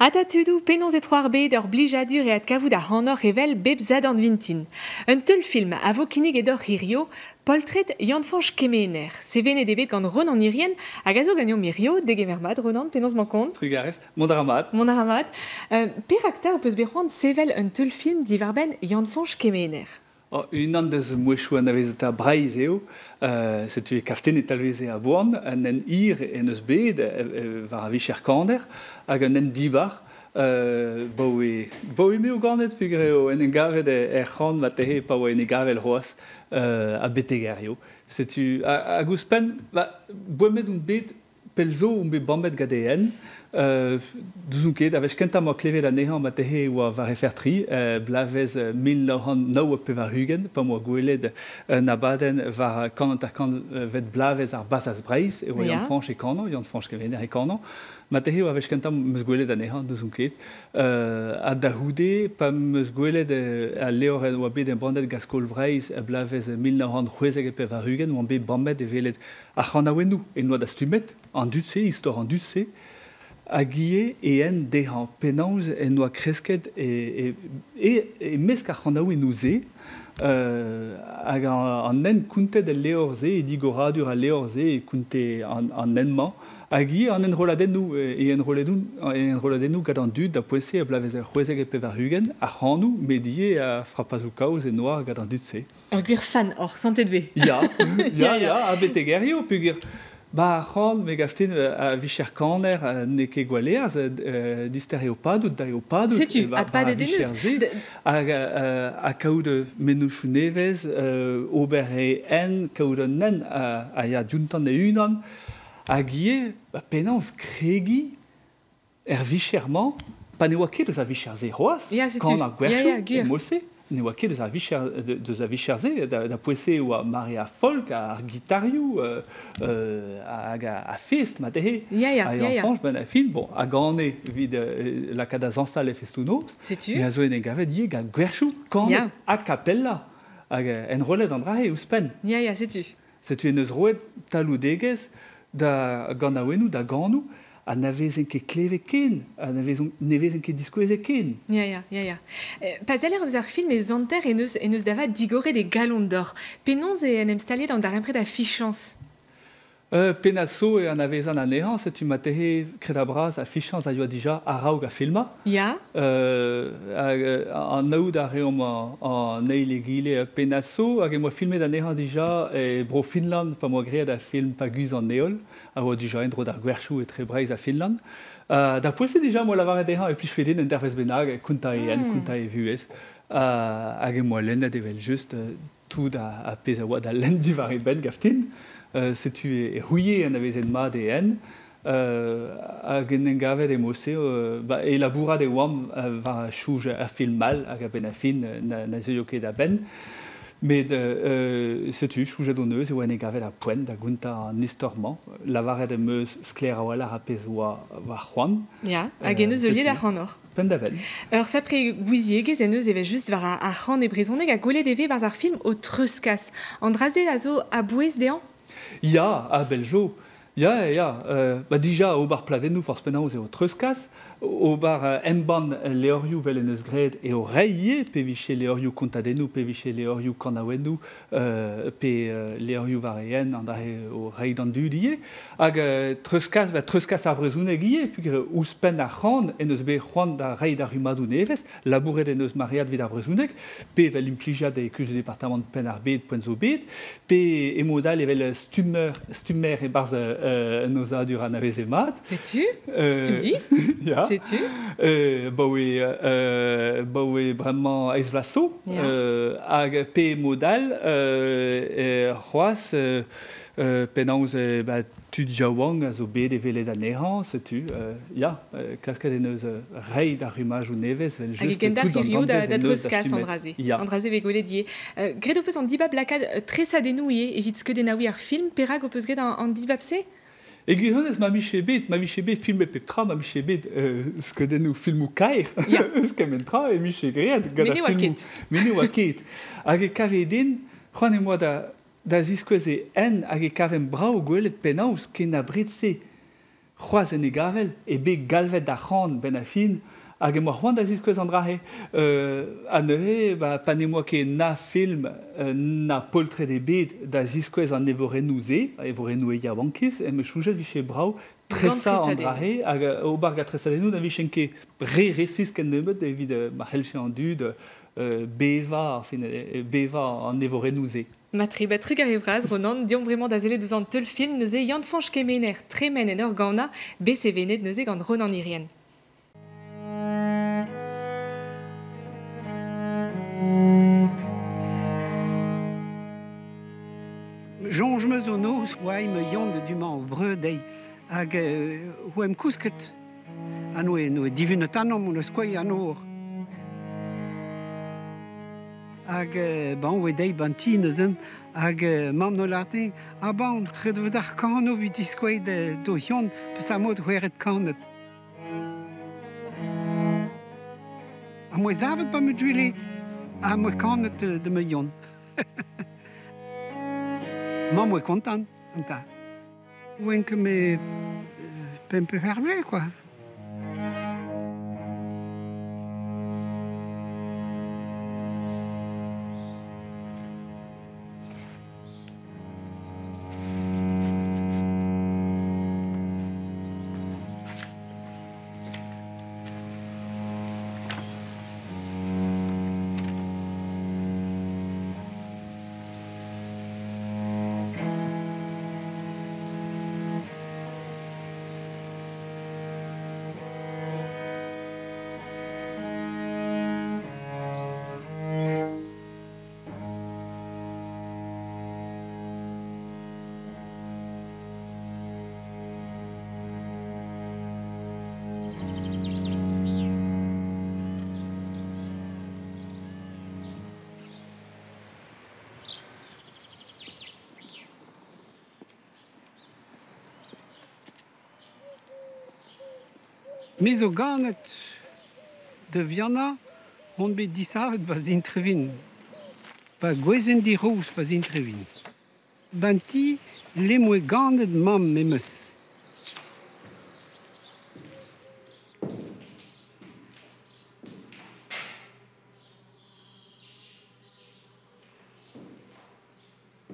Atatudu penons et trois bet ur blijadur et at kavout ar hanor revel bep zad an vintin. Un teul film a vo kinnig edor hirio, poltret yanfanch kemener. Sevenet evet gant ron an irien, hag a zo gagnon mirio, degemermat, ronan, penons man kont. Trugarez, Mondaramat. Mondaramat. Perakta peus berroan sevel un teul film divarben yanfanch kemener. Oh, une an deus mouechou an avez eta braiz eo, setu e kaften e talveze a boan, an en ir en eus bet, var a vicher kander, hag an en dibar, bo e meo ganet pugre eo, en gavet e c'hant ma tehe pa oa en gavel roas a betegerio. Setu, a gouspen, boemet un bet pelzo un bet bambet gadeen, Duzunket, avech kenta mo klevet a nehan ma tehe oa var efertri, blavez 1909 pe var hugen, pa mo gwelet na baden var kanant ar kan vet blavez ar basas breiz, e oa yanfanch e kanan, yanfanch kevener e kanan. Ma tehe oa avech kenta meus gwelet a nehan, duzunket. A da houde, pa meus gwelet a leor oa bet en bandet gaskol vreiz, blavez 1900 pe var hugen, oa bet bambet e velet a c'hanaouenou, e noa da stumet, an dutse, histoire an dutse, a gie en dehan penanz en noa kresket e mesk ar c'hanaou en ouze, hag an en kountet e leorze e digoradur a leorze e kountet an enman, a gie an enroladennou e enroladennou gant an dud da poese a blavez ar c'hwezeg e pe var hugen, ar c'hanou medie a frapazou kaoz e noa gant an dud se. Ur gwir fan, or, santet be. Ya, a betegerio, pugir. Ba c'hant me gaften a vicher kaner ne ket gwaleaz dister eo padout, da eo padout. Setu, a pad e deneus. A kaout menouchou nevez, ober e en, kaout an nen a ya djountan e unan, a gie penans kregi vicherman, pa ne oa ket eus a vicher ze roaz, kan ar gwerchou e mosse. Ne oa ket eus a vicher ze, da poese oa Maria Folk, ar gitarioù, a fest, ma tehe. A yanfanch ben a fin, bon, a gane vid la kada zansal e festounoz. Setu. A zo en gavet ie gant gwerchou, kan a kapella, en rolet an drahe eus pen. Ya, setu. Setu en eus roet talou degez, da gant aouenou, da ganou, a navezen ket kleve ken, a navezen ket diskoueze ken. Ya. Pas aler eus ar film e zanter en eus davad digore de galon d'or. Penons e en emstalliet an dar empret a fichans. Penaso e an avezan a nehan, setu ma tehe kred a braz a fichans a yoa dija a raoug a filma. Ya. An naoud a reom an eil e gile Penaso, hag e moa filmet a nehan dija e bro Finland, pa moa gread a film pa guz an neol, a oa dija en dro d'ar gwerchou e tre breiz a Finland. Da poese dija moa lavar e dehan e plij feden en dervez benag, kunta e en, kunta e vuez, hag e moa lennet evel just tout a pez a oa da lent du var e ben gaftin. Setu e rouillé an avezen mat e en, hag en gavet e mosse, e labourat e oam var a chouj a film mal, hag a ben a fin na zeo ket a ben. Met setu choujat o neus e oa en gavet a poent da gunta an istorman, lavaret e meus skler a oalar a pez oa war c'hoant. Ya, hag en eus euliet ar c'hanor. Pen da ben. Ur sapre gouiziegez en eus eve just var a c'hant e brezhoneg a golet eve var ar film o treuskas. An draze a zo a bouez dean? Ya, a belzo. Ya. Dija, obar pladennou forz penaos eo treuskas, obar emban leorioù vel en eus gred eo reie pe viche leorioù kontadennou, pe viche leorioù kanaouennou, pe leorioù vareen an dahe o rei d'an dudie. Hag treuskas ar brezouneg ie, pugre ouspen ar c'hant en eus bet c'hoant da rei da rumadou nevez, labouret en eus mariad vid ar brezouneg, pe vel impligiat e kus departament pen ar bet, poen zo bet, pe emodal evel stummer e barz nozadur an aveze mat. Setu? Studi? Ya. Setu? Ba oe bremañ eiz vlaso, hag pe modal c'hoaz penaos tud jaouang a zo bet e velet a nehan, setu, klasket en eus rei da rumaj ou nevez, vel just tout dans le da treuskas an draze. An draze ve golet die. Gret o peus an dibab lakad tresadennou ie, evit skedenaoui ar film, perag o peus gret an dibab se? E gwirionez ma miche bet film e peptra, ma miche bet skedennou filmou kaer, eus kementra e miche gread gant a filmou. Mene oa ket. Hag e kaveden, c'hoant e moa da ziskwez e en hag e kavem brao gwelet penaos ken a bret se. c'hoazen e gavel, e be galvet da c'hant ben a fin, hag e moa c'hoant da ziskwez an drahe. A neuze, pa ne moa ket na film, na poltred e bet da ziskwez an evorennou ze, evorennou e yabankiz, e me choujet viche brau, tresa an drahe, hag o bar ga tresadennou, da vichen ket re-resis ken nebeut, evit ma c'hellche an dud, beva an evorennou ze. Matri, trug a revraz, Ronan, diom bremañ da zele douz an teul film neuze Yann-Fanch Kemener tremen en ur gana, be se venet neuze gant Ronan irien. Jonge me zo noz, oa me yonde du man o breudei, hag oem kousket. Ha no e divunet anom, o skouei an or. Hag oe dei banti neuzen, hag mam no late, ha red vet ar kano vid iskouei do yond, peus mod hweret kanet. Ha moe zavet ba me dwile, ha moe kanet de me yond. Mam est content. Ouen que me peu fermé, quoi. Mais o ganet de Viana, on bet disavet bas intrevin. Ba gwezen di rous bas intrevin. Banti, le moe ganet mam memeus.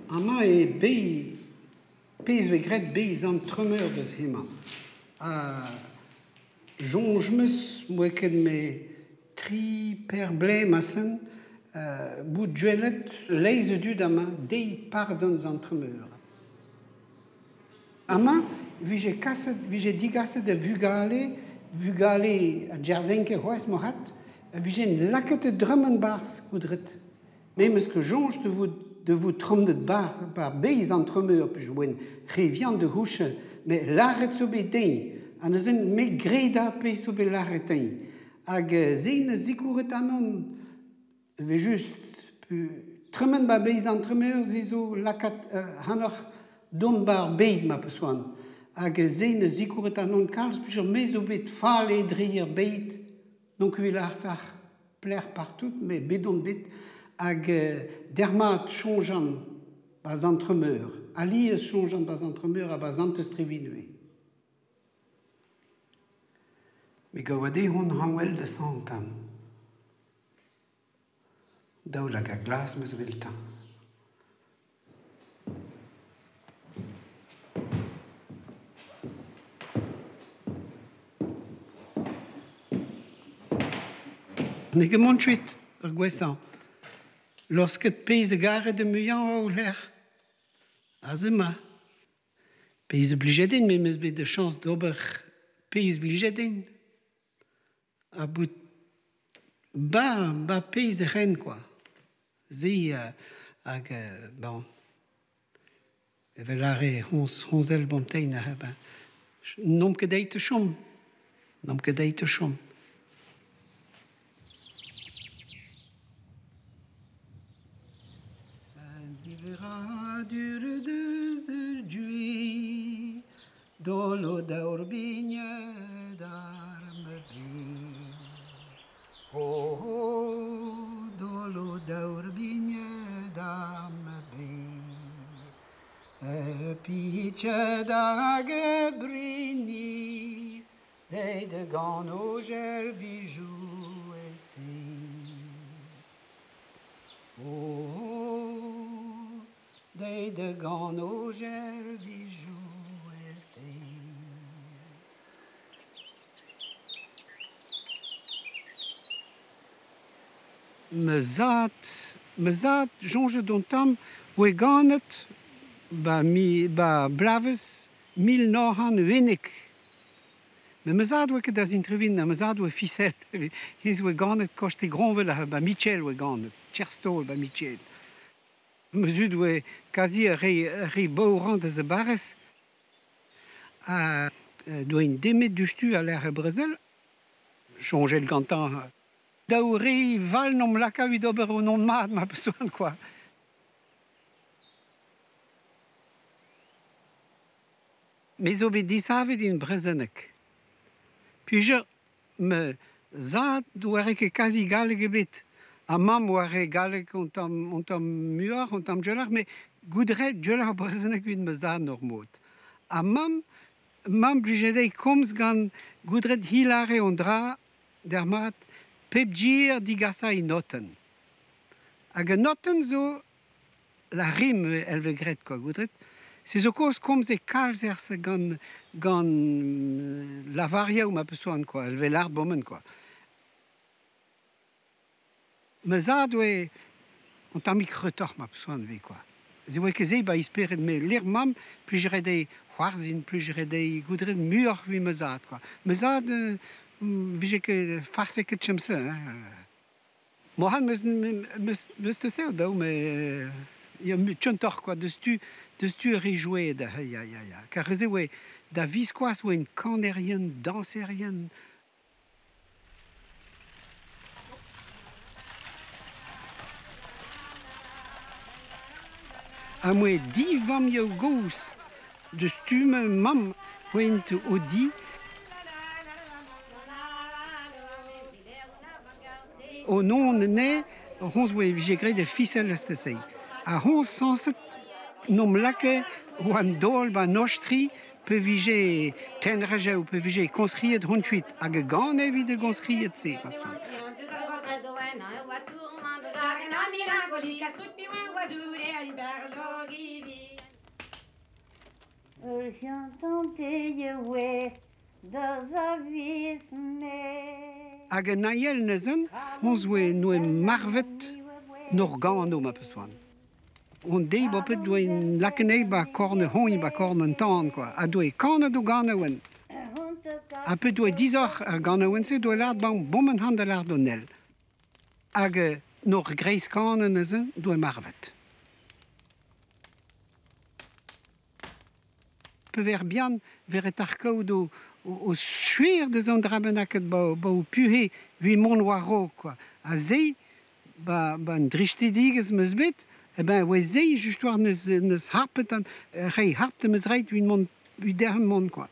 Ama e pez vegret bez an tremeur deus hemañ. Jonge meus moe ket me tri per blem asen, bout duelet leiz dud ama dei pardons an tremeur. Ama, vije digaset a vugale a djerzenke c'hoaz mohat, vije laket drummen bars goudret. Mais meus que jonge de vous tromdet bar bez an tremeur, pe jouen revian de houche, mais l'arret so bet dei, an eus un me greda pe so bet l'arretein. Hag zein zikouret anon, ve just tremen ba bez an tremeur, zezo lakat hanor don bar beid ma peus oan. Hag zein zikouret anon kalz, pe me zo bet fall e drir beid, non kuil artar pler partout, mais bedon bet, hag dermat chonjan baz an tremeur, aliez chonjan baz an tremeur a baz antestrivinue. Me gawade hon hangwel de santam. Daou lag a glas meus veltan. Nege montchuit ur gwesan. Lorsket peiz e gare de muian o l'air. Azema. Peiz e blijedin, me meus bet de chans d'ober peiz blijedin. A bout ba peiz e ren, quoi. Zi hag, bon, evel are honzel bontein a ben. Nom ket deit chom. Nom ket deit chom. Divera dure deus ur dui, dolo daour bigne d'arme bi. Oh, oh, dolo daour bigne d'arme bi. E pice da gebrini, de gano vi jouestin. Oh, de gano vi jouestin. Mezat jonge dontam we ganet ba blaves 1920. Maar mezat we dat interview na mezat we ficel. His we ganet koste gronvel ba Michel we ganet. Cherstol ba Michel. Mezud we quasi re bouran de bares. Do in demet du stu à l'air Brésil. Changer le canton. Dauri val nom laka vid ober o nom mat ma person quoi. Mais obédissavet in Brezenek. Puis je me zad doare que quasi gale geblit. A mam ware gale ontam muar, ontam djelar, mais goudret djelar Brezenek vid me zad normot. A mam bligedei koms gan goudret hilare ondra dermat pepgir digasa i noten. Hag noten zo la rime elvegret quoi goudret. C'est zo cause comme ze kalzers gan la varia ou ma pessoan quoi, elve l'art bomen quoi. Me zadwe on tamik retor ma pessoan ve quoi. Ze we keze ba isperet me lir mam plus jere des warzin plus jere des goudret mur vi me zad quoi. Me zad wie que farce que chemse. Mohan müsste se da mais il y a tchontor quoi de stu rejoué da ya car ze we da visquas we une canérienne dansérienne. A moi 10 vam yo gous de stu mam went odi. Au nom ne hons we vigegre de ficelle estesei. A hons sanset nom lake wan dol ba nostri pe vige tenrege ou pe vige conscriet honchuit hag gan evi de conscriet se. Hag nael nezen, hons we noe marvet nor gano ma pessoan. On dei bopet doe in lakenei ba korne honi ba korne tan quoi. A doe korne do ganoen. A pe doe 10 ar ganoen se doe lard ba bommen handelaar do nel. Hag nor greis korne nezen doe marvet. Pe ver bian veret arko do o chuir de zon drabenaket ba o puhe vi mon waro quoi. A zei ba un drichtediges meus bet. Eh ben, we zei justoir neus harpet an rei harpte meus reit vid mon vid der mon quoi.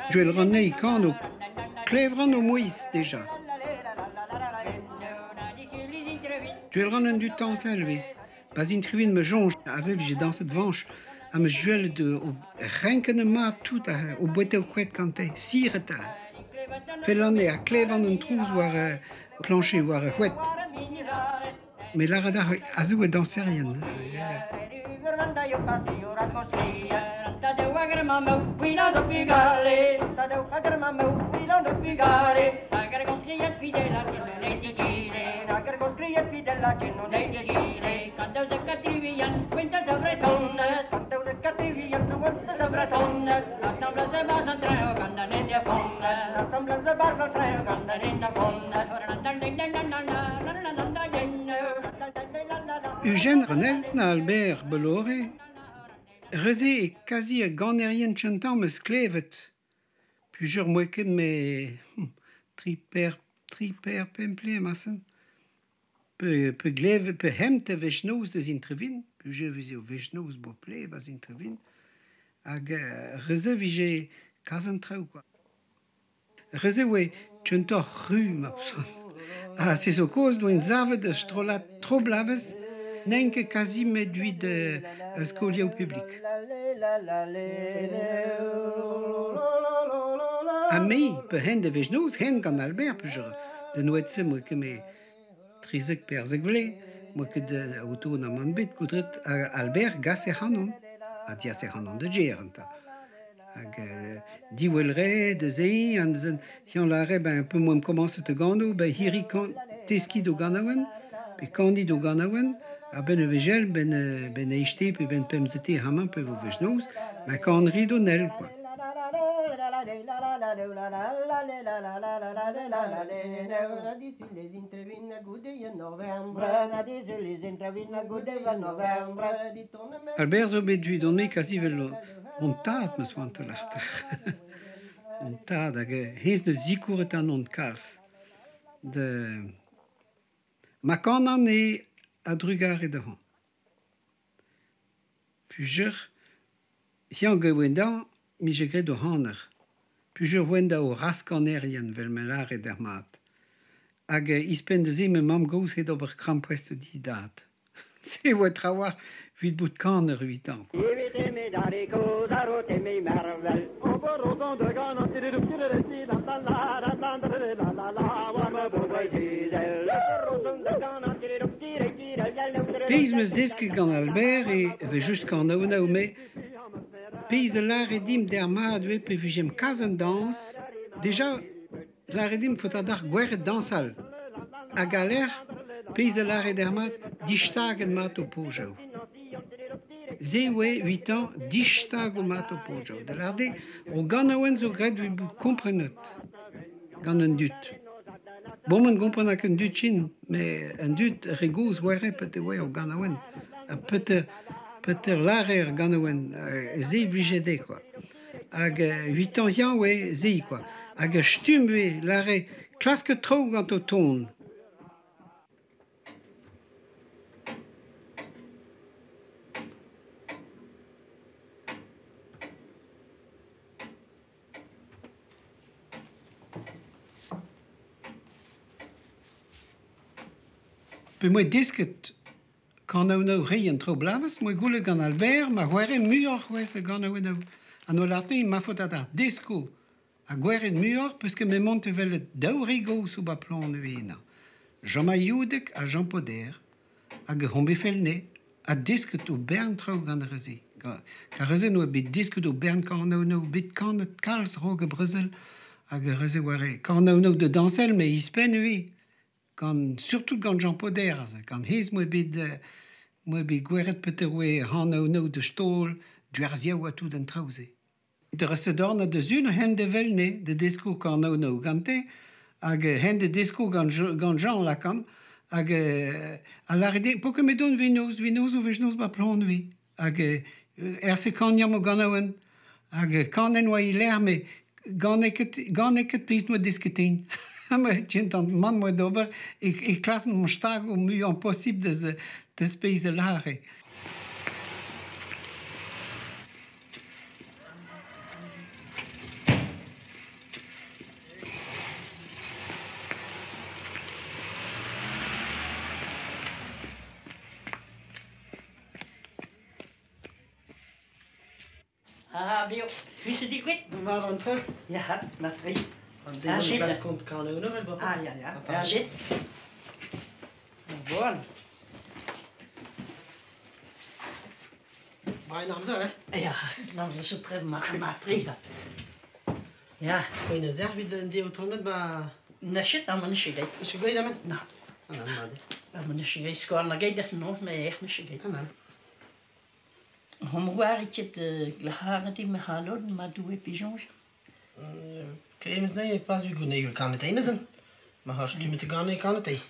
Joël René Cano, Clévran au Moïse déjà. Joël René du temps élevé. Pas une tribune me jonge, azef j'ai dans cette vanche, à me Joël de renken ma tout au boîte au couette canté, sireta. Fait l'année à Clévran un trou voir plancher voir ouette. Mais la radar azou est danser rien. Canteu de catrivian, cuentas de bretón, canteu de catrivian, Eugène Renel na Albert Beloré, Rezé et quasi a ganerien chantant me sklevet. Plusieurs mois que me triper pemple massen. Pe gleve pe hemte vechnoos des intervin. Plusieurs visio vechnoos bople was intervin. Ag Rezé vige kazen trau quoi. Rezé we chantant rue ma pson. Ah, c'est so cause d'où une zave de strolat trop blaves. Nenke quasi medui de scolia au public. A mei, pe hen de vechnoos, hen gant Albert, pujer de noetse moi que me trizek perzek vle, moi que de auto na man bet koudret Albert gasse hanon, a diasse hanon de gerenta. Hag di welre de zei, an zen, hian lare, ben, un peu moins commence te gano, ben, hiri kan teski do ganawen, pe kandi do ganawen, a ben vegel, ben eiste, pe ben pemzete haman, pe vo vechnoos, ben kan rido nel, quoi. Albert zo bedui don me quasi vel on taat me swant lachter. On taat hag hez de zikouret an on kals. De makanan e a drugar e de han. Plusieurs hian gewenda mi je gret o haner. Plusieurs wenda o raskanerien vel melar e dermat. Hag ispen de ze me mam gous het ober krampwest di dat. Se oa trawar 8 bout kaner 8 ans. Peiz meus deske gant Albert e ve just kan naou me peiz lar edim dermat dwe pe vujem kazen dans. Déjà, lar edim fotadar gweret dansal. A galer, peiz lar edermat distagen mat o pojou. Zewe 8 ans distag o mat o pojou. De larde, o ganaouen zo gret vi bout komprenet. Gant un dut. Bon, man kompren ak un dut chin, mais un dut regouz were peut-être ouais o ganaouen. Peut-être larer ganaouen, ze bligede, quoi. Hag 8 ans yan, ouais, ze, quoi. Hag stum, ouais, lare, klaske tro gant o ton. Pe moi disket kan nou rien tro blaves, moi goule gant Albert, ma gwere muor wese gant nou. An o larte ma fot ar disco a gwere muor, peus que me monte vel daourigo sou ba plon nuena. Jean-Ma Youdek a Jean Poder, hag hombe felne, a disket o bern tro gant reze. Ka reze nou bit disket o bern kan nou bit kanet kals roge Brussel, hag reze ware kan nou de dansel, me ispen ui. Surtout quand Jean Poder, quand hez moi bid gweret peter we han no de stol, dwerzia ou tout den trauze. De recedorna de zune hen de velne, de disco kan no gante, hag hen de disco gant Jean lakam, hag a laride, po que me don vinos ou vejnos ba plon vi, hag se kan yam o ganawen, hag kan en wa iler, me ganeket plis no disketin. Maar tjent man mooi dober. Ik klas een stag om nu impossible de spelen laren. Ah, bio. Wie is die kwijt? Maar dan terug. Ja, maar twee. Daar zit het. Komt kan nu nog wel. Ah, ja, ja. Daar zit. Gewoon. Bijna zo, hè? Ja, dan is het er maar drie. Ja. Kun je zeggen wie de autonet maar... Nee, shit, dan moet je gaan. Is je goed daarmee? Nou. Dan maar. Dan moet je gaan. Scoren, dan ga je dat nog mee echt niet gaan. Dan. Waar ik het glaharen die me halen, maar doe ik pigeons. Kremes nee, pas wie goed nee, kan het ene zijn. Maar als je met de gaan, kan het. Ik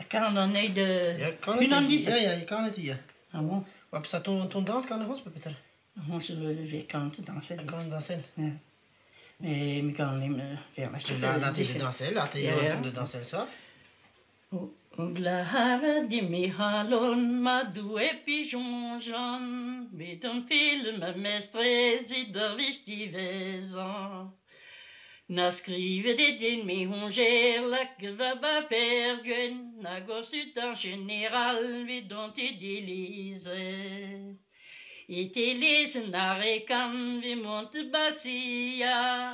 kan dan niet de... Ja, kan het. Ja, ja, je kan het hier. Ah bon? Wat staat ton dans kan de hospitaal, Peter? On se le weer kan te dansen. Ik kan dansen. Ja. Mais ik kan niet meer weer maar zitten. Laat je dansen, laat je ton de dansen zo. Glaharen die me halen, maar doe ik pigeons aan. Met een film, mestresse, ieder wist die wezen. Na skrive det din me honger la que va ba perguen na gossut en général vi dont i délise et lesen na rekan vi monte basia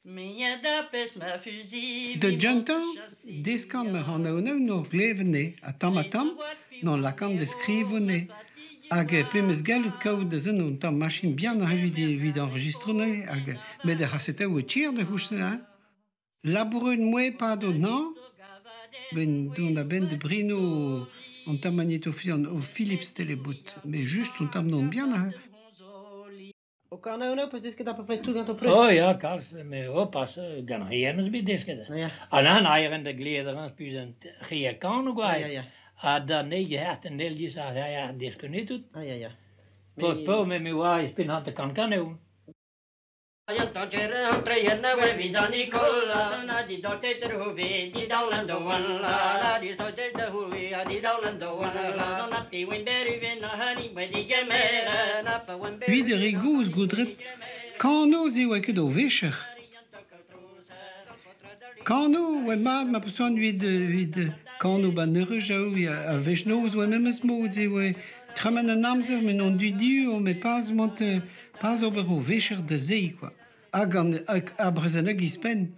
men da pes ma fusil De Genton, dis kan me han nou nog leven ne, a tam, non la kan de skrivo ne. Hag pemes gallet kaout da zan on tam machine bien a vid enregistrone, hag met de haseta o tir de housne, hein? Labourun moué pas do nan, ben don a ben de brino on tam magnétophone au Philips Teleboot, mais juste on tam non bien, hein? O kan nou pas dit dat per toe dat op. Oh ja, kals, me oppas, gan hiems bij diskede. Ja. Anan eieren de glederen spuzen geen kan nog Ja, ja. Dan nee je het en deel je zei ja, disk niet doet. Ah ja, ja. Po met me wai spin had de kan doen. Jantan kere treyenne we vidani kolla na di dotter hovi di down the one la di dotter hovi di down the one la na pi when berry when honey when di gemera na pa when Wie de rigouz goudret, kano zi oa ket o vecher. Kano, oa mad ma peussoan vid kano ba neurejao, a vechnoz oa memes mod zi oa tremen an amzer, men on du, me pas ober o vecher de zei, quoi. Hag a brezeneg ispen.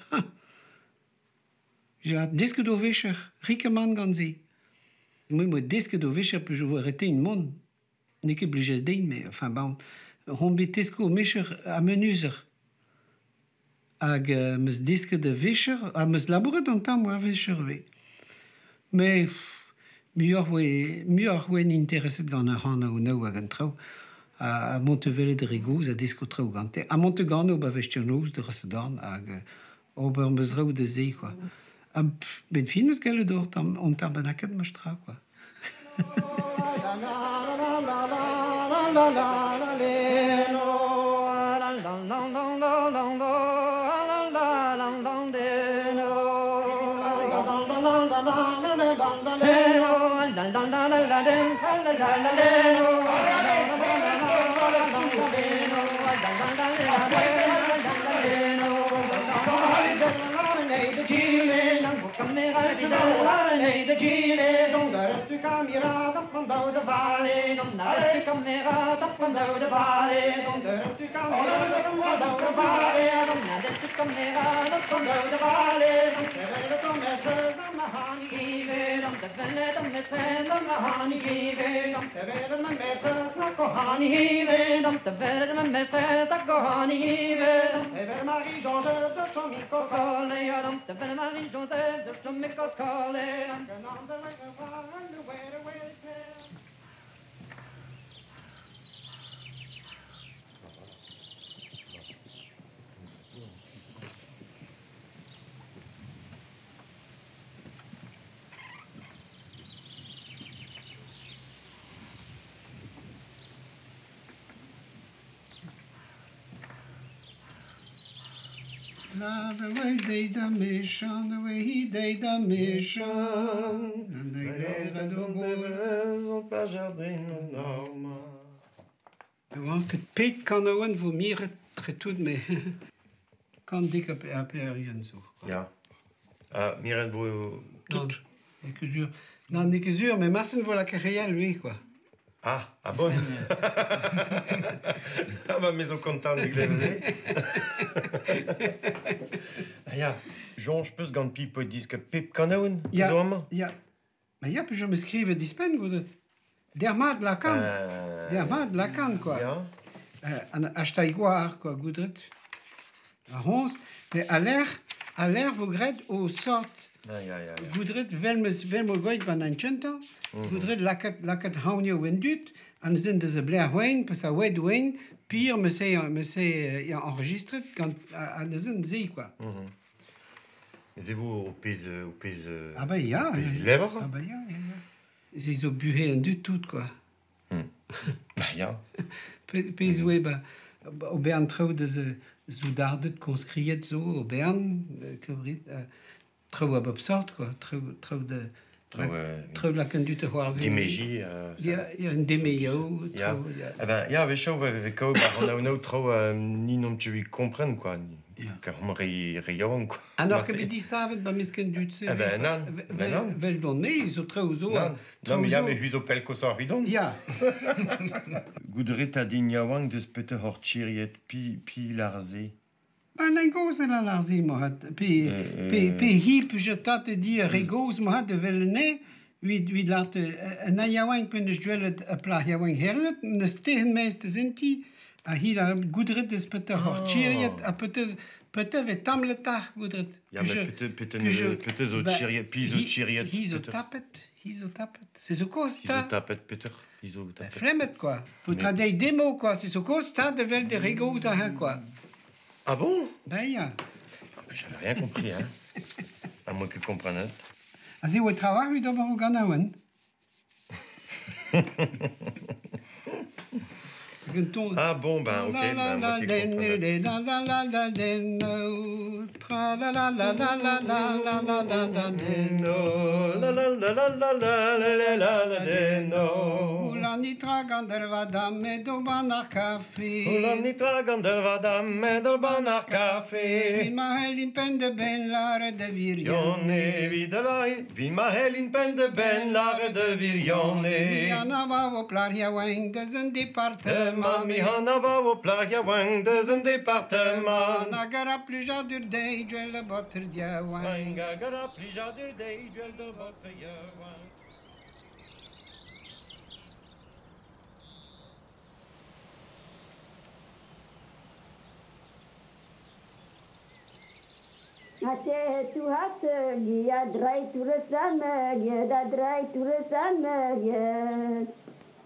Ja, desket o vecher, rike man gant zei. Moi, desket o vecher peus o arrêter un mon. Ne ket blijes dein, mais, enfin, bon, hon bet tesko mecher a menuzer. Hag meus desket de vecher, a meus labouret an tam war vecher ve. Mais, muur oen interesset gant ar c'hant o nao hag an trao. A Montevelle de rigouz a desko trao gante. A Montegano ba vestionoz de restaurant hag ober meus rao de zei, quoi. A ben fin meus gallet dort on tam banaket meus trao, quoi. The way they da mission, the way he they da mission. And they leren do go. Want het peet kan nou voor meer het doet me. Kan dik op perien zo. Ja. Meer het boel Tout. Nique non, nique sûr, mais massen voilà carrière lui quoi. Ah bon. Ah bah mais on content de gleven. Ah ja, Jean, je peux gant pipo disque pip kanaoun. Ja. Ja. Maar ja, je me schrijven dispen goed het. Dermat lacan. Dermat lacan quoi. Ja. An astaiguar quoi goed het. A hons, mais à l'air à l'air vous gred au sort. Goedret wel gooit van een chento. Goedret laket hounje windut. En zijn de blair wijn, pas à wed wijn, pire me c'est enregistré quand à de zijn zee quoi. Mais vous au pays Ah ben ja. lèvres. Ah ben ja. C'est zo buhe en du tout quoi. Bah ja. Pays we ba au Bern trouw de zo dardet conscriet zo au Bern trouw op sort quoi. Trouw de trouw la conduite voir zo. Dimégie. Ja, een demeio. Ja. Eh ben ja, we show we ko on a no trouw ni non tu comprendre quoi. Comme rayon quoi. Alors que dit ça avec ba misken du tse. Eh ben non. Vel donné zo trouw zo. Non mais ja me huzo pelko so vidon. Ja. Goudret a dignawang de spete horchiriet pi larze. Ben een goos en la zi mohat. Pe hip je tate di regos mohat de velne. Wie laat een najawang punt juelet a plajawang herlet. Ne stehen meeste zinti. A hier goedret de spete horchiriet a peut-être ve tamletach goedret. Ja mais peut-être zo chiriet pi zo chiriet. Hizo tapet. C'est ce costa. Hizo tapet Peter. Hizo tapet. Flemmet quoi. Faudra des démos quoi. C'est ce costa de vel de regos à quoi. Ah bon? Ben ja. J'avais rien compris, hein. À moins que comprenne. Als je travail, wie dan ook gaan houden. Ah bon, ben ok. Nitra gander vadam medoba naar café. Nitra gander vadam medoba naar café. Wie ma helin pen de ben lare de virione. Wie ma helin pen de ben lare de virione. Miana va op plaria wang de zijn departement. Miana va op plaria wang de zijn departement. Nagara pluja dur de juel botter dia wang. Nagara pluja dur de juel de botter dia wang. Hatte tu hatte, ja drei toere samen, ja da drei toere samen, ja.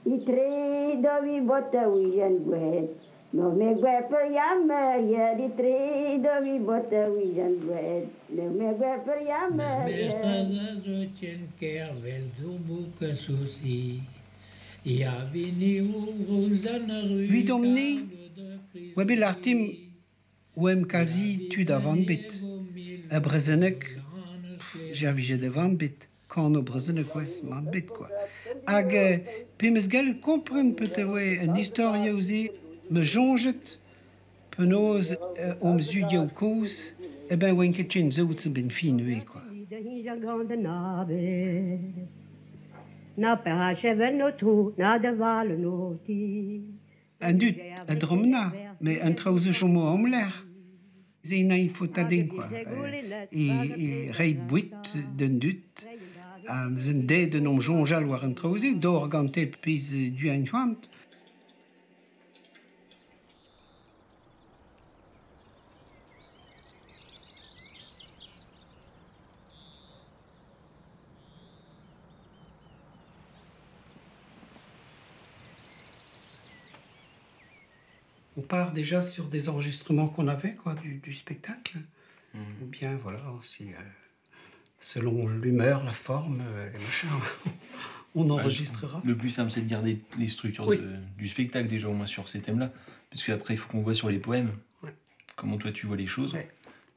I tre dovi botta wijan gwet, no me gwe per jammer, ja die tre dovi botta wijan gwet, no me gwe per jammer, ja. Meestal zootjen kervel zoeboeken souci, ja vini oeruzan Wie domne, we hebben l'artim, wem quasi tu davant bit. A Brezenek, j'avais de van bit, quand au Brezenek west man bit quoi. Ag pimes gel comprendre peut-être ouais une histoire aussi me jonget penos studio cause et ben when que chin zout ben fin oui quoi. Na per chevel no trou, na de val no ti. Un dut, un dromna, mais un trouze chomo om l'air. C'est une infotadin quoi. Et rei buit d'un dut. En zijn deden om Jean-Jal waren trouwens doorgante pis du enfant. On part déjà sur des enregistrements qu'on avait quoi, du spectacle. Ou bien voilà, aussi, selon l'humeur, la forme, les machins, on enregistrera. Le plus simple, c'est de garder les structures du spectacle déjà au moins sur ces thèmes-là. Parce qu'après, il faut qu'on voit sur les poèmes comment toi tu vois les choses.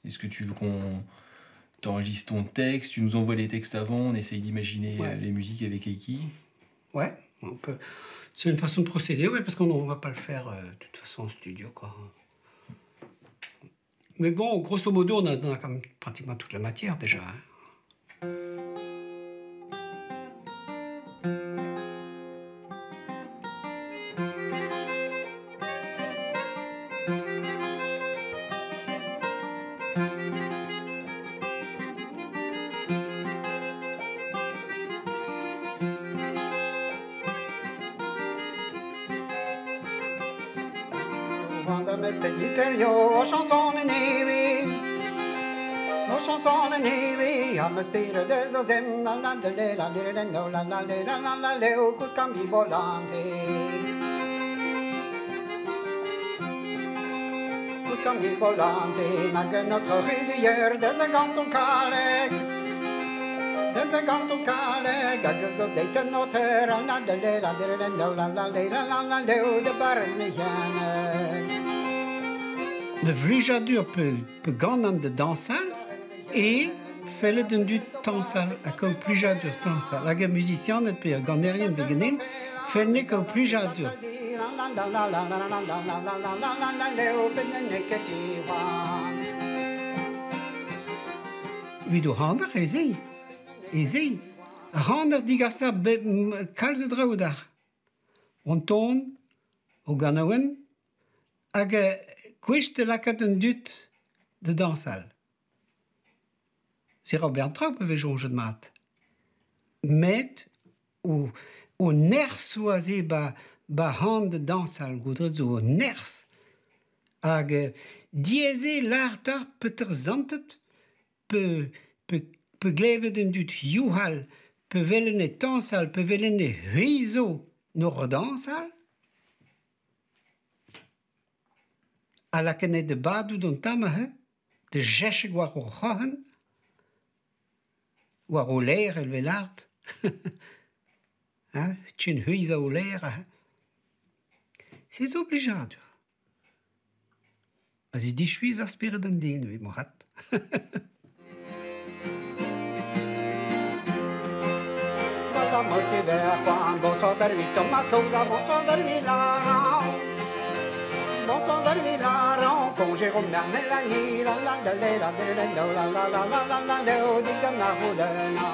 Est-ce que tu veux qu'on t'enregistre ton texte, tu nous envoies les textes avant, on essaye d'imaginer les musiques avec Eiki? Ouais, on peut... C'est une façon de procéder, parce qu'on ne va pas le faire de toute façon en studio, quoi. Mais bon, grosso modo, on a quand même pratiquement toute la matière déjà. Hein. Chanson chanson de Nivi, à m'espire de Zozem, la la de la lirendo, la la de la leo, cuscambi volante. Cuscambi volante, nague notre rue d'hier, des aganton calec. Des aganton calec, agazo de tenoter, la de la lirendo, la la leo, de bares meyane. Le vlijadur peut gagner de dansal et fait le du dansal à cause vlijadur dansal. La musicien ne peut gagner rien de gagner, fait le que vlijadur. Oui, du hander easy. Hander diga sa kalze draudar. On ton, au ganawen, aga Quist de la caten dut de dansal. C'est Robert Trump avait joué de mat. Met ou ners soisé ba hand de dansal goudre zo ners. Ag dieze l'artar peter zantet pe gleve den dut juhal pe velene dansal pe velene huizo nor dansal. À la canet de badou don tamahe, de jesche war o hohen, war o leer el velart. Tchin huiza o leer. C'est obligado. As I di chuiz aspire d'an din, vi mohat. Vada molti ver, quan bo so der vi Thomas Touza, bo so der vi Lara. Bonsoir d'Arvila, con Jérôme Mélanie, la la la la la la la la la la la la la di gamla hulena.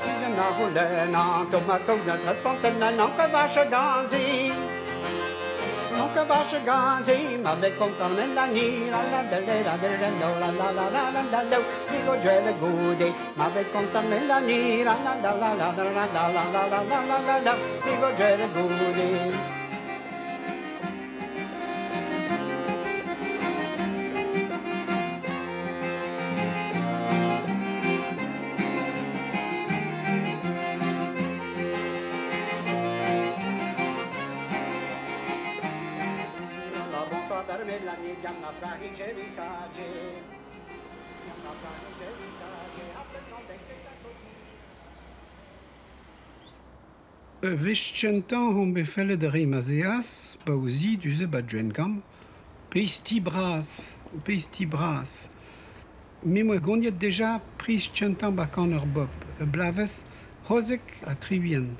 Di gamla hulena, Thomas Touza s'aspontena, non che vasce ganzi. Non che vasce ganzi, ma ve conta Mélanie, la la la la la la la la la la la la si go gele gudi, ma ve conta Mélanie, la la la la la la la la la la la la la si go gele gudi. Vischentan hon befelle de Rimazeas, Bauzi du ze Badjenkam, Peisti bras. Mais moi goniet déjà pris Chentan bakan bob, blaves hozek a trivien.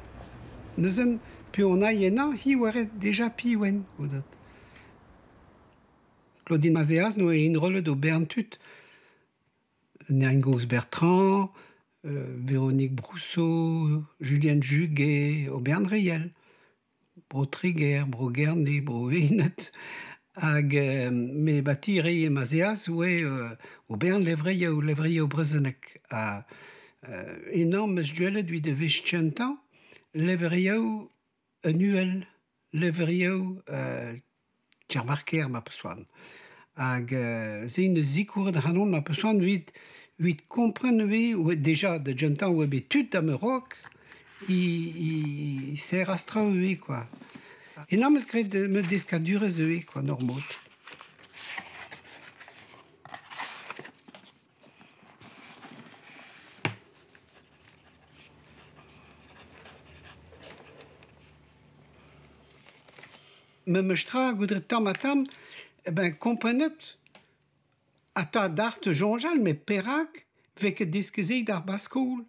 Neuzen piona yena hi waret déjà piwen odat. Claudine Mazeas no e in rolle do Berntut, Ningos Bertrand, Véronique Brousseau, Julienne Juguet, Auberne Riel, Bro Triguer, Bro Guernet, Bro Vinet, hag me batiri e Mazeas oe Auberne Levrier Brezenek a enorme duel dwi de Vischentan, Levrier annuel, Levrier Tjermarker ma pessoan. Hag zein zikour de hanon ma pessoan vite comprendre ou déjà de Gentan ou tout à Maroc il s'est rastraué quoi et non mais de me descadure quoi normal me stra goudre tam ben comprenez Ata d'art jonjal, mais Perak, veke diskezei dar baskoul.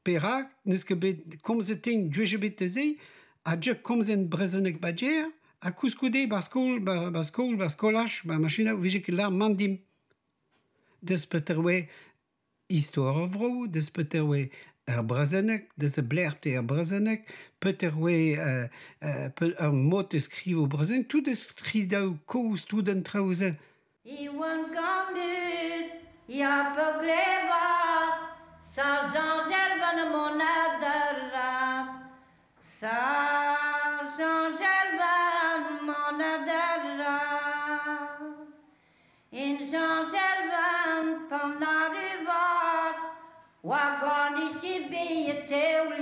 Perak, neske bet komze ting dweje betezei, a dje komzen brezenek badjer, a kouskoude baskolach, ba machina, vijek lar mandim. Des peterwe histoire vro, des peterwe brezenek, des blerte brezenek, peterwe mot eskrivo brezenek, tout eskridau kous, tout den trauze. Iwan Gambus, ya Pogleva, sa Jean-Gervan mon adaras, sa Jean-Gervan mon adaras.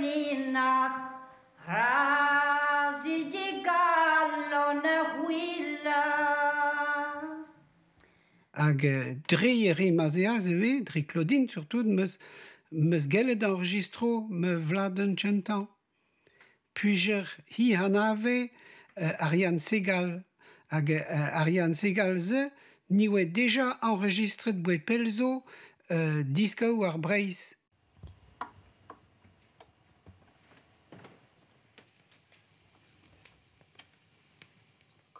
Berlinas, Razi di Gallon Huila. Hag dreiere mazeaz eo, dre Claudine surtout, meus gellet enregistro me vladen tchentan. Puijer hi hanave Ariane Segal. Hag Ariane Segal ze, ni oe deja enregistret boe pelzo diskaou ar breiz.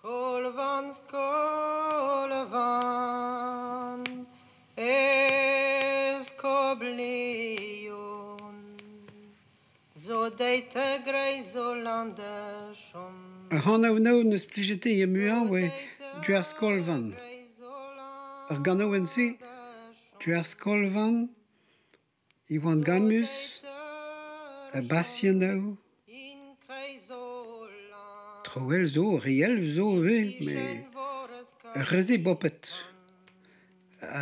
Skolvan, skolvan, eskobleon, zo deite greiz Hollandeshom. Hanno no neus plijete ye muan oe duer skolvan. Ar gano en se, duer skolvan, I oan gamus, basien no, troel zo, réel zo, mais reze bopet.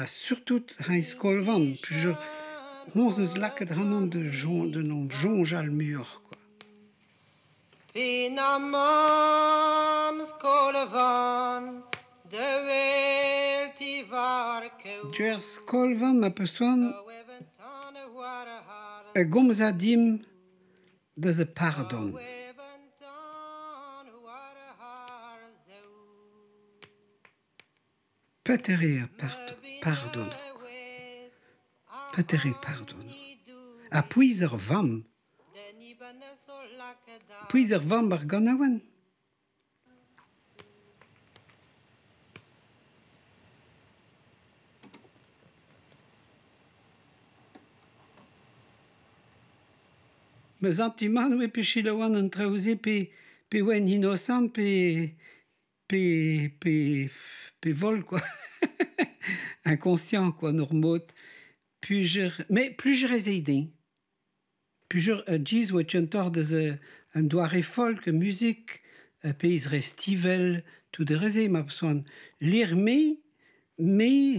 Surtout hein skolvan, plus onze laket hanon de nom jonge al mur, quoi. Pinamam skolvan, de welti varkeu. Duer skolvan ma pesoan gomzadim de ze pardon. Petere pardon. Petere pardon. A puizer vam. Puizer vam ar ganawen. Me zantiman oe pe chilaouan an traouze pe oen innocent pe vol, quoi. Inconscient, quoi, normot. Mais plusieurs eiden. Plusieurs giz oe tchentor de un doare folk, musique, peiz restivel, tout de reze, ma psoan. Lir me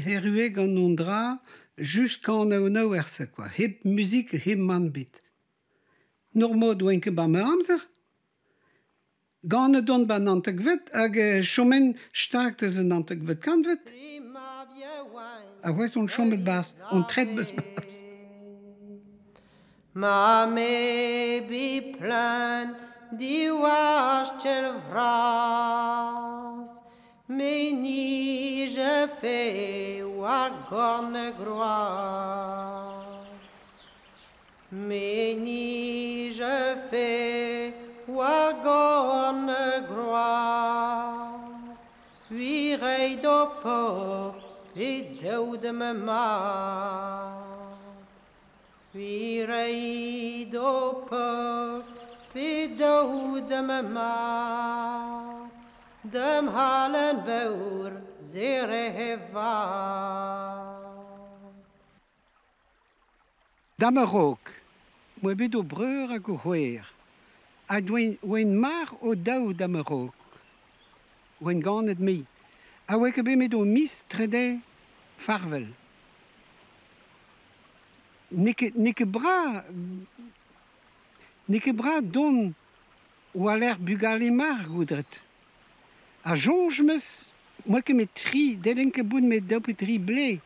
herueg an ondra, jusqu'an nao erse, quoi. Heb musique, heb manbit. Normod oenke ba me amzer. Gane don ba nantek vet, hag chomen stark de ze nantek vet kan vet. A wes on chomet bas, on tret bes bas. Ma me bi plan di waschel vras, me ni je fais war gorne groas. Me ni je fais war gorne groas. Vi rei do po, vi deu de me ma. Vi rei do po, vi deu de me ma. Dem halen beur, zere heva. Damerok, moe bet o breur hag o c'hwer. A oen mar o daou damerok. Oen ganet me. A oe ket bet o mis trede farvel. Neke bra don o aler bugale mar goudret. A jonge meus, moe ket met tri, delenke bout met daout tri ble.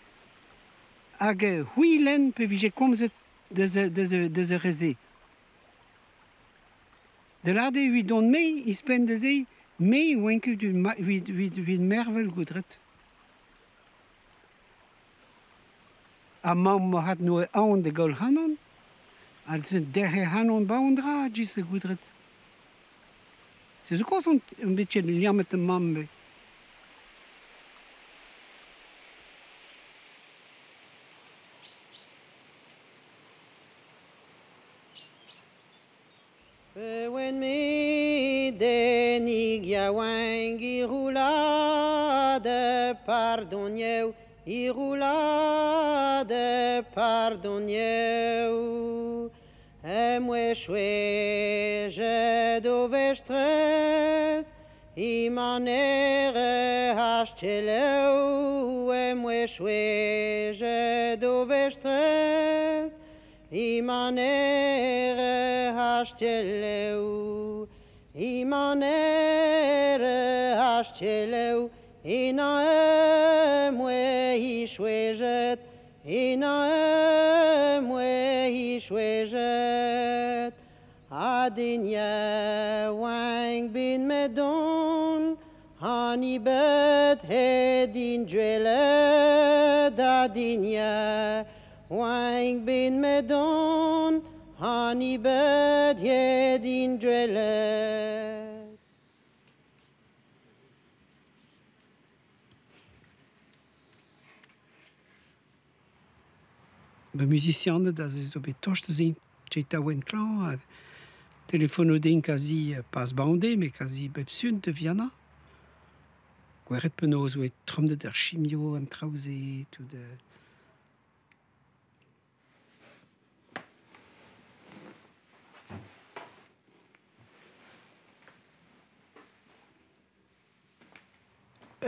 Hag huilen pe vije komzet de ze reze. De lade hui don me, ispen de ze, me oenke hui mervel goudret. A mam hat no an de gol hanon, al se derre hanon baondra, gis e goudret. Se zo kos un betche liamet mam be. When me denig ya wang irulade pardonnieu, irulade pardonnieu. Moué choué, je dovestres, imanere hachteleu. Moué choué, je dovestres, imanere hashteleu, imanere hashteleu, inaem we ishwejet, inaem we ishwejet, adinya wang bin medon, hani bet hedin dwele dadinya, wang bin medon, hani bet hedin dwele. De musicianen, dat is op het tochte zijn, dat is klaar. Telefono den quasi pas bandé, mais quasi bepsun de Viana. Gweret penaos oe tromde der chimio an traouzet ou de...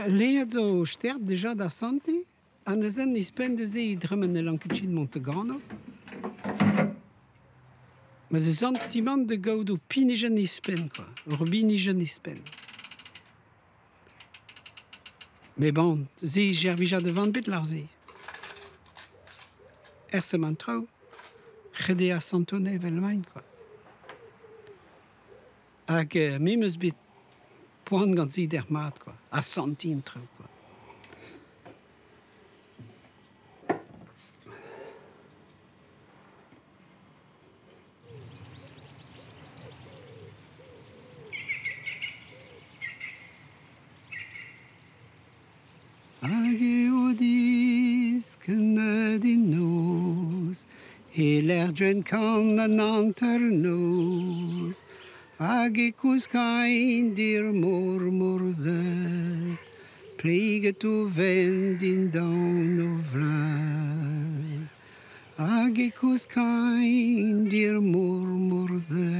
Lead zo stert deja da santé, an eus en ispen de ze drummen e lanketchin Montegano. Ma ze sentiment de gaout o pinigen ispen, quoi. Ur binigen ispen. Mais bon, ze gervija de vant bet lar ze. Se man trao, rede a Santone velmain, quoi. Hag memeus bet poan gant zi der mat, quoi. A santin trao, quoi. E l'erdren kan an anternos, hag e kouskain dir murmurze, pliget o vend in down o vlan. Hag e kouskain dir murmurze,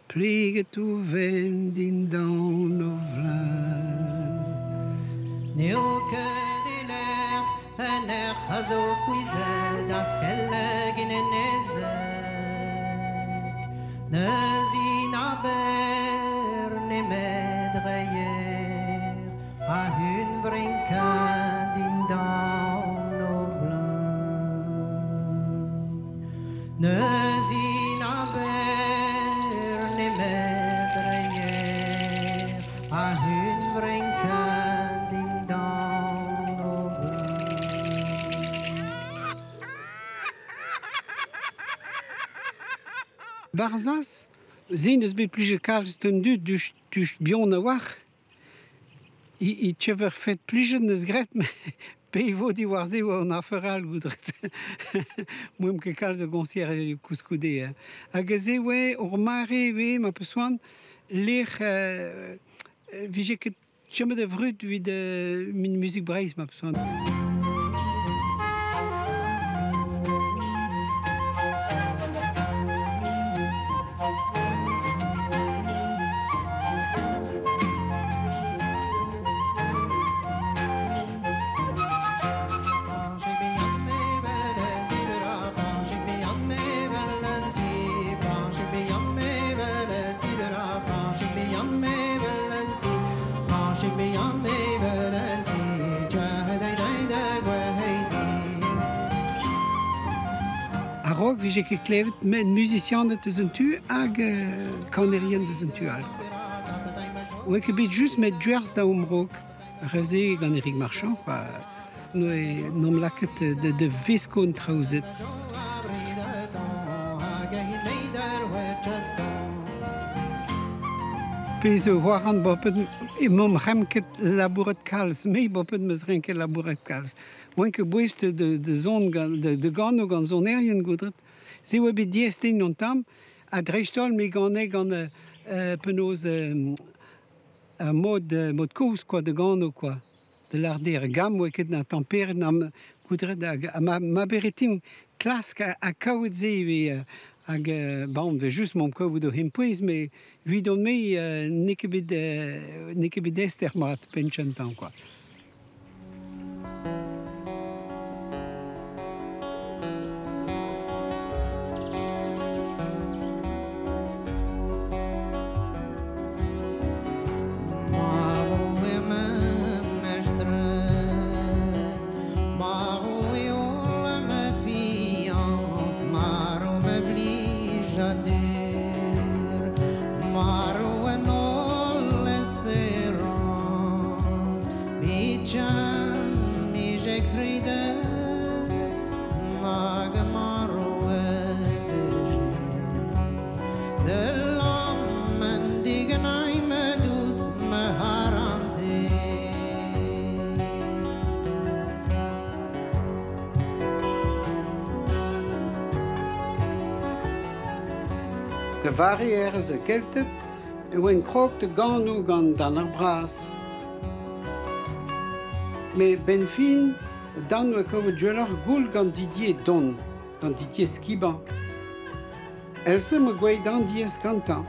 pliget o vend in down o vlan. En hazo cuize das kelleg in nezina ber ne medreyer a hun brinken din down of land. Nezina ber ne medreyer a hun brinken din down of land. Barzas, zin eus bet plije kalz den dud dus bion a war. I tchever fet plije neus gret, pe vo di war ze oa an aferal goudret. Moem ke kalz o gonsier kouskoude. Hag e ze oe ur mare ve ma peussoan lec'h vije ket tchemet e vrut vid min muzik breiz ma peussoan. Rock wie je geklevet met musicianen te zijn tu hag kanerien te zijn tu al. Ou ik bet just met dwers da omrok. Reze gant Eric Marchand, quoi. Nous nom laket de viskon traouzet. Pez waran bopet mom remket labouret kalz, me bopet meus renket labouret kalz. Oanke bouest de zon de gano gant zon erien goudret. Se oa bet diestin non tam, a dreistol me gane gant penaos mod kouz, quoi, de gano, quoi. De larder gam oa ket na temperet nam goudret ma beretim klask a kaout ze hag bon, ve just mom kaout o hempouez, me vidon me neke bet ester mat penchentan, quoi. dire Maro e non l'espérance Mi chan, mi j'écris de Nag maro e de l'homme dignai me douce me haranti De variëre ze geltet, en wen krok de gano gan dan er bras. Mais ben fin, dan we kowe dweller goul gant Didier Don, gant Didier Skiban. Else me gwei dan dies gantan.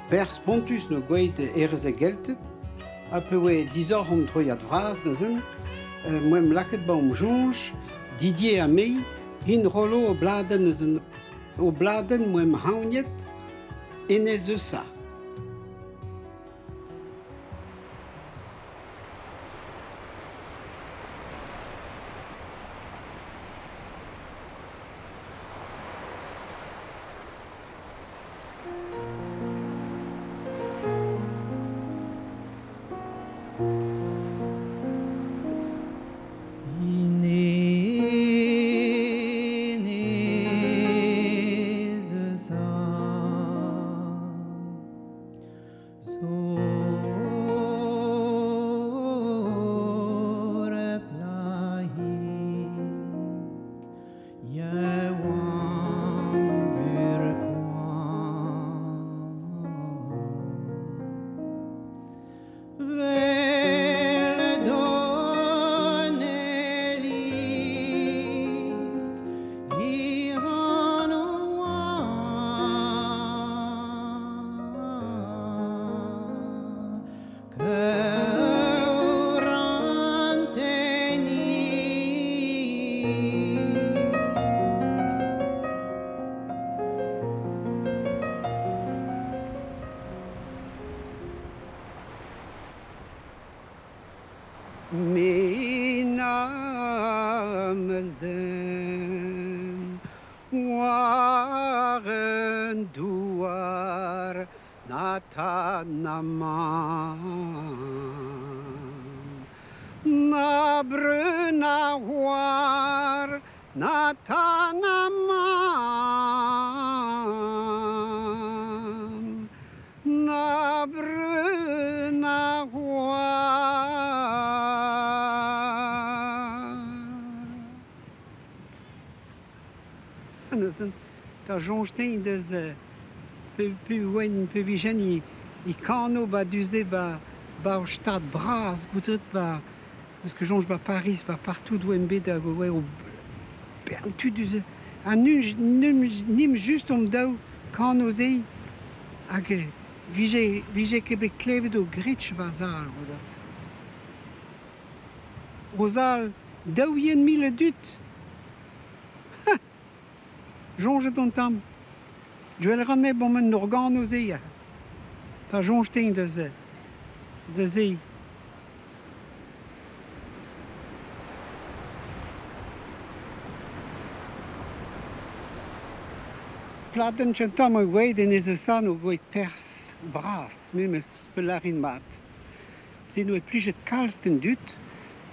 Per spontus no gwei de erze geltet, a pewe 10 om droiat vras da zen, moem laket ba jonge, Didier a mei, hin rolo o bladen zen, o bladen moem hauniet, en ez eus sa. Namazden waren duar natanaman na bruna war natanaman na bruna war. Ta jongetin des pe vijen I kano ba duze ba o stad bras goutret ba parce que jonge ba Paris ba partout d'où MB da ouais au pertu duze an nim just om dao kano zei hag vije kebe klevet o gritch bazal rodat Rosal daou yen mille dut jonge ton tam. Dwell ranne bon men organ o zeia. Ta jonge ten de ze. De zei. Platen tchentam o gweid en ez eus an o gweid pers bras, memes pelarin mat. Se nou e plijet kalsten dut,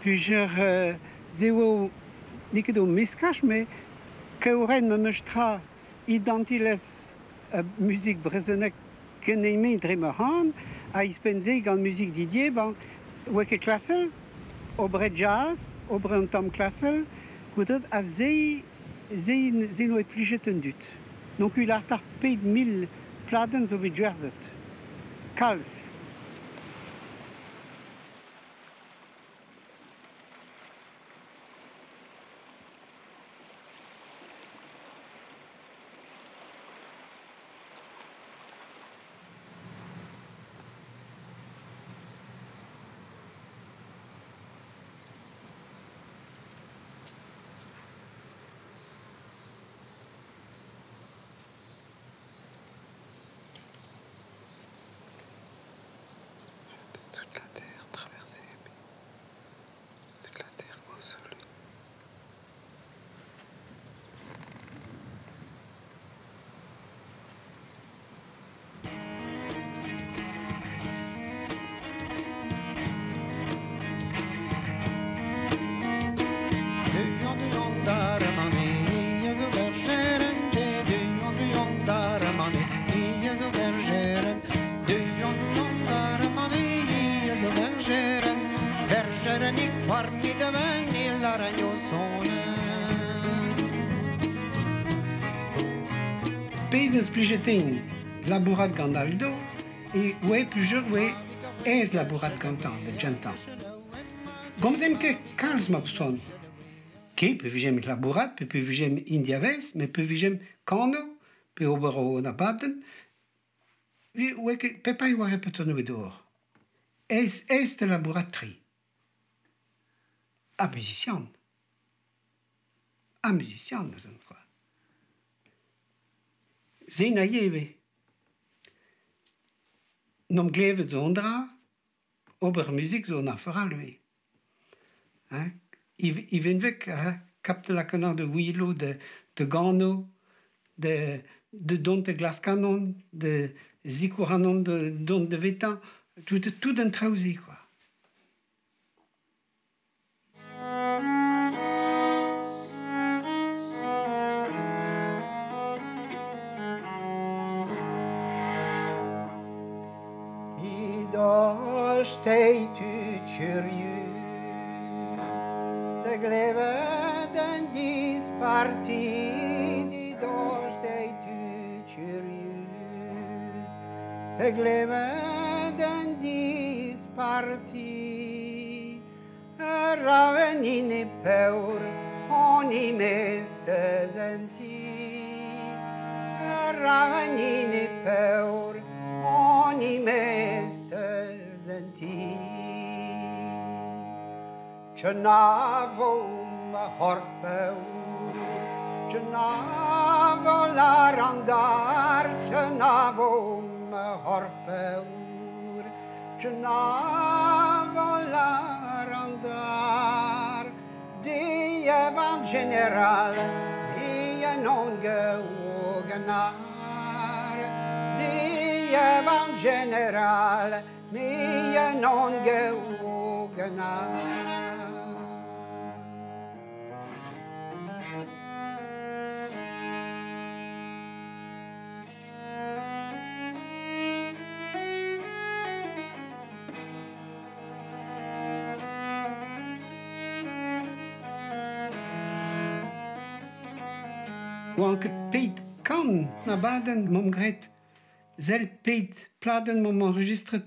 pujer zeo niket o meskach, me Keuren me meustra identiles musique brezenek keneime dremerhan, a ispenze gant musique Didier, ban weke klassel, obre jazz, obre un tam klassel, goutet a zei no e plijet un dut. Donc il a tarpé 1000 pladen zo bet dwerzet. Kals. o sonne. Business pligetin laborat gandaldo et ouais plusieurs ouais es laborat gantan de gentan. Gomzem que Karls mapson. Ke pe vigem laborat, pe vigem indiaves, mais pe vigem kano, pe obero na baden. Vi ouais que pe pas y voir peut-être dehors. Es de laboraterie. A musicien. A musicien, das sind quoi. Zena jewe. Nom glevet zondra, ober muziek zo na veralwe. I vin weg, kapte la canard de Willow, de Gano, de Don de Glaskanon, de Zikuranon de Don de Vétan, tout d'un trausi, quoi. Stay-tu curieux de gleden disparti di dos stay-tu curieux de gleden disparti ravenini peur oni meste zenti ravenini peur oni meste zenti ce n'avo ma horpeur ce n'avo la randar ce n'avo ma horpeur ce n'avo la randar dia van general dia non ganar dia van general mia non ganar. Wank het peet kan na baden mom gret, zel peet pladen mom enregistret,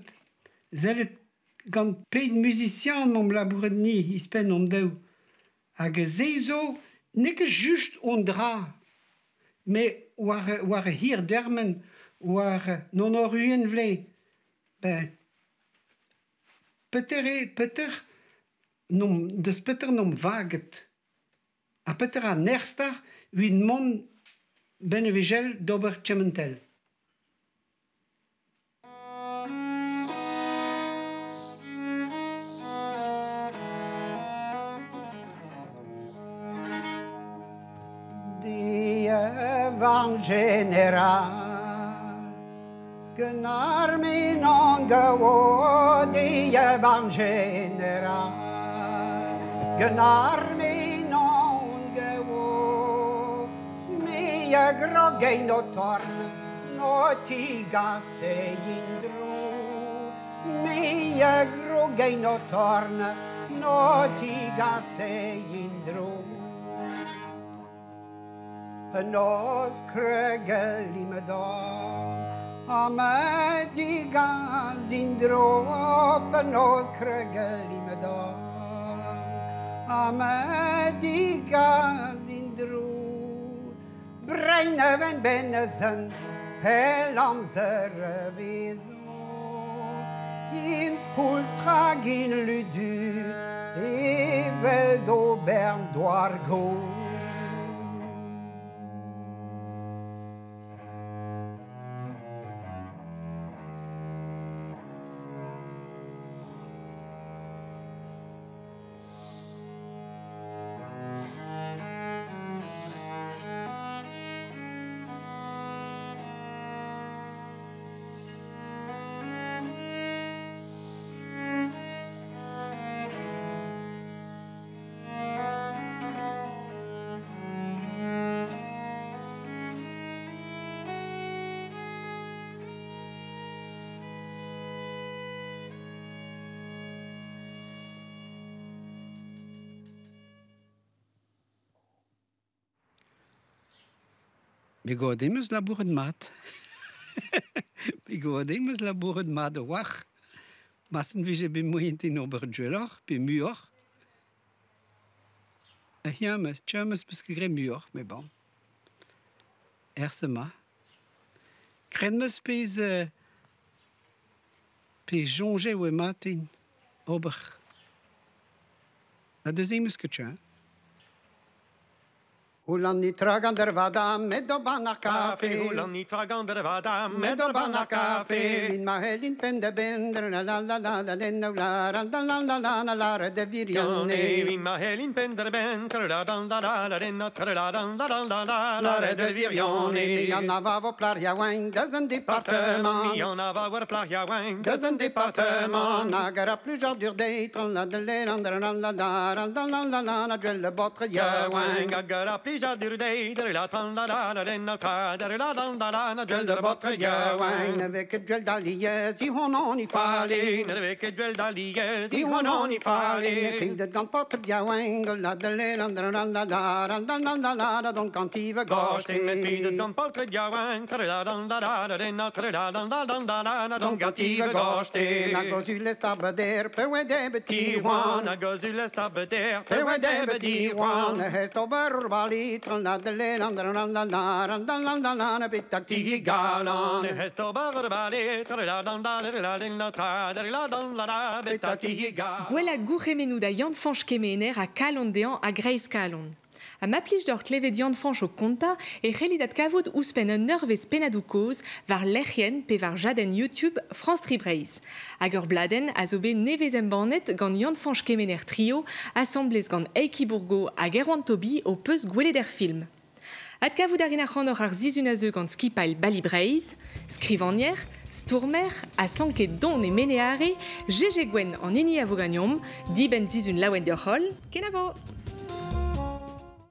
zel het gant peet musicien mom labouret ni ispen om deu. Hag zezo, neke just ondra, me war hier dermen, war non oruen vle, ben, peter, nom, des peter nom vaget, a peter a nerstar, wien mon benevigel dober tjementel. Die van general genar mi non gewo die van general genar mi non gewo mi grogei no torn no tiga se indru mi grogei no torn no tiga se indru nos kregel me dom a diga zindro nos kregel me dom a diga zindro breinen benezen pelam zervizo in pultragin ludu evel d'Auberne d'Oargo. Bigodemus labouret mat. Bigodemus labouret mat de wach. Massen wie je bemoeient in oberjuller, bemuur. James, James beskrij muur, mais bon. Ersema. Krenmus pis jonge we matin ober. La deuxième musquetien. Ulan ni tragander vadam med dobana café. Ulan ni tragander vadam med dobana café. In ma helin pende bender la la la la la la la la la la la de virione. In ma helin pender bender la la la la la la la la la de virione. Mi enava vo plaria wine dans un département. Mi enava vo plaria wine dans un département. Nagara plus dur d'être la de la la la la la la la la le botre ya wine. Nagara Jadir day, la tanda la la kader la la gel der botre wine avec gel d'alliés, si on y fallait, avec gel d'alliés, si on y fallait, puis de dans botre wine, la de la donc quand il va gauche, puis de dans botre wine, la donc quand il va gauche, na gozule stabader, pe we de petit one, na gozule stabader, pe we de petit one, hesto barbali. La de la la la la la la la bitati galan hesto barbale la la la bitati galan Gwela gourremenuda Yanfanch kemener a kalondean a Grace kalon. A maplich d'or klevet Yanfanch o konta e c'hellidat kavout ouspen un nervez penadou koz var lerien pe var jaden YouTube France Tribreiz. Hag ur bladen a zo bet nevezem bannet gant Yanfanch kemener trio assemblez gant Eiki Bourgo hag Erwan Tobi o peus gwelet film. Ad kavout arin ar c'hanor ar zizun a zeu gant skipail Bali Breiz, skrivanier, stourmer, a sanket don e meneare, GG Gwen en eni avogagnom, di ben zizun lawen d'ur hol, kenavo!